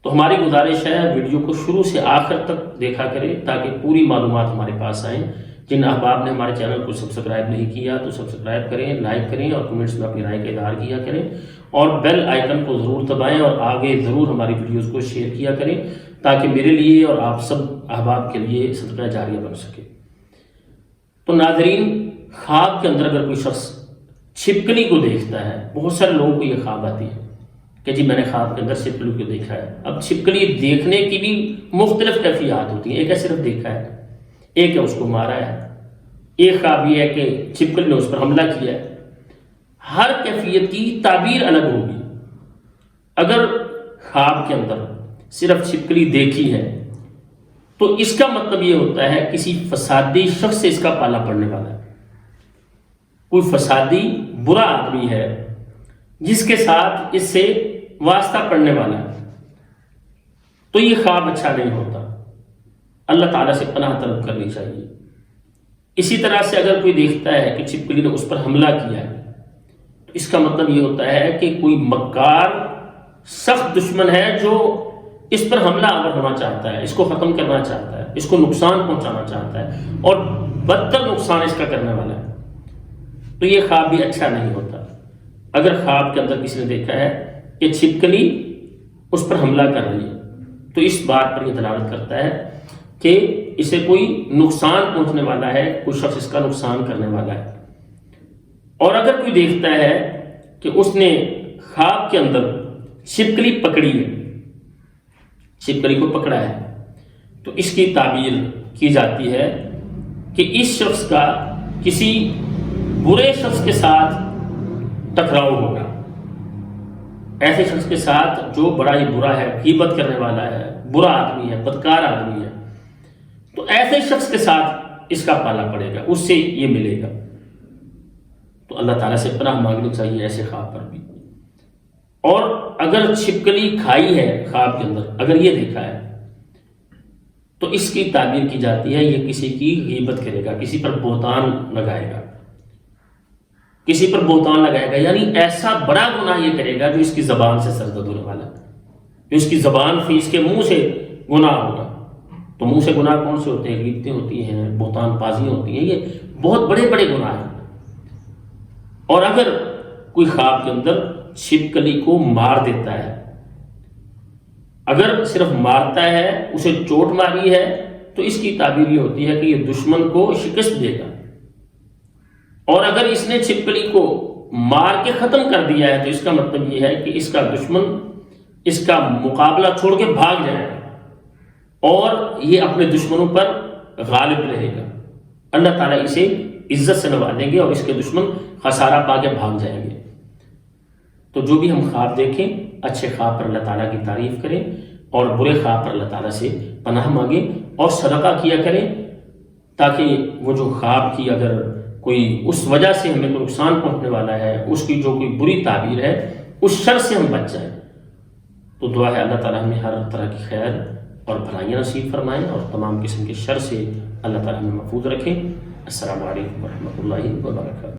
تو ہماری گزارش ہے ویڈیو کو شروع سے آخر تک دیکھا کریں تاکہ پوری معلومات ہمارے پاس آئیں۔ جن احباب نے ہمارے چینل کو سبسکرائب نہیں کیا تو سبسکرائب کریں، لائک کریں اور کمنٹس میں اپنی رائے کا اظہار کیا کریں، اور بیل آئیکن کو ضرور دبائیں اور آگے ضرور ہماری ویڈیوز کو شیئر کیا کریں تاکہ میرے لیے اور آپ سب احباب کے لیے صدقہ جاریہ بن سکے۔ تو ناظرین، خواب کے اندر اگر کوئی شخص چھپکلی کو دیکھتا ہے، بہت سارے لوگوں کو یہ خواب آتی ہے کہ جی میں نے خواب کے اندر چھپکلی کو دیکھا ہے۔ اب چھپکلی دیکھنے کی بھی مختلف کیفیات ہوتی ہیں، ایک ہے صرف دیکھا ہے، ایک ہے اس کو مارا ہے، ایک خواب یہ ہے کہ چھپکلی نے اس پر حملہ کیا ہے۔ ہر کیفیت کی تعبیر الگ ہوگی۔ اگر خواب کے اندر صرف چھپکلی دیکھی ہے تو اس کا مطلب یہ ہوتا ہے کسی فسادی شخص سے اس کا پالا پڑنے والا ہے، کوئی فسادی برا آدمی ہے جس کے ساتھ اس سے واسطہ پڑنے والا ہے، تو یہ خواب اچھا نہیں ہوتا، اللہ تعالیٰ سے پناہ طلب کرنی چاہیے۔ اسی طرح سے اگر کوئی دیکھتا ہے کہ چھپکلی نے اس پر حملہ کیا ہے تو اس کا مطلب یہ ہوتا ہے کہ کوئی مکار سخت دشمن ہے جو اس پر حملہ آور ہونا چاہتا ہے، اس کو ختم کرنا چاہتا ہے، اس کو نقصان پہنچانا چاہتا ہے اور بدتر نقصان اس کا کرنے والا ہے، تو یہ خواب بھی اچھا نہیں ہوتا۔ اگر خواب کے اندر کسی نے دیکھا ہے کہ چھپکلی اس پر حملہ کر رہی ہے تو اس بات پر یہ دلالت کرتا ہے کہ اسے کوئی نقصان پہنچنے والا ہے، کوئی شخص اس کا نقصان کرنے والا ہے۔ اور اگر کوئی دیکھتا ہے کہ اس نے خواب کے اندر چھپکلی پکڑی ہے، چھپکلی کو پکڑا ہے، تو اس کی تعبیر کی جاتی ہے کہ اس شخص کا کسی برے شخص کے ساتھ ٹکراؤ ہوگا، ایسے شخص کے ساتھ جو بڑا ہی برا ہے، غیبت کرنے والا ہے، برا آدمی ہے، بدکار آدمی ہے، تو ایسے شخص کے ساتھ اس کا پالا پڑے گا، اس سے یہ ملے گا۔ تو اللہ تعالیٰ سے پناہ مانگنی چاہیے ایسے خواب پر بھی۔ اور اگر چھپکلی کھائی ہے خواب کے اندر، اگر یہ دیکھا ہے تو اس کی تعبیر کی جاتی ہے یہ کسی کی غیبت کرے گا، کسی پر بہتان لگائے گا، کسی پر بہتان لگائے گا، یعنی ایسا بڑا گناہ یہ کرے گا جو اس کی زبان سے سرزد ہونے والا ہے، جو اس کی زبان سے، اس کے منہ سے گناہ ہوگا۔ تو منہ سے گناہ کون سے ہوتے ہیں؟ غیبتیں ہوتی ہیں، بہتان بازیاں ہوتی ہیں، یہ بہت بڑے بڑے گناہ ہیں۔ اور اگر کوئی خواب کے اندر چھپکلی کو مار دیتا ہے، اگر صرف مارتا ہے، اسے چوٹ ماری ہے، تو اس کی تعبیر یہ ہوتی ہے کہ یہ دشمن کو شکست دے گا۔ اور اگر اس نے چھپکلی کو مار کے ختم کر دیا ہے تو اس کا مطلب یہ ہے کہ اس کا دشمن اس کا مقابلہ چھوڑ کے بھاگ جائے گا اور یہ اپنے دشمنوں پر غالب رہے گا، اللہ تعالیٰ اسے عزت سے نوازیں گے اور اس کے دشمن خسارہ پا کے بھاگ جائیں گے۔ تو جو بھی ہم خواب دیکھیں، اچھے خواب پر اللہ تعالیٰ کی تعریف کریں اور برے خواب پر اللہ تعالیٰ سے پناہ مانگیں اور صدقہ کیا کریں تاکہ وہ جو خواب کی اگر کوئی اس وجہ سے ہمیں کوئی نقصان پہنچنے والا ہے، اس کی جو کوئی بری تعبیر ہے، اس شر سے ہم بچ جائیں۔ تو دعا ہے اللہ تعالیٰ ہمیں ہر طرح کی خیر اور بھلائیاں نصیب فرمائیں اور تمام قسم کے شر سے اللہ تعالیٰ ہمیں محفوظ رکھیں۔ السلام علیکم ورحمۃ اللہ وبرکاتہ۔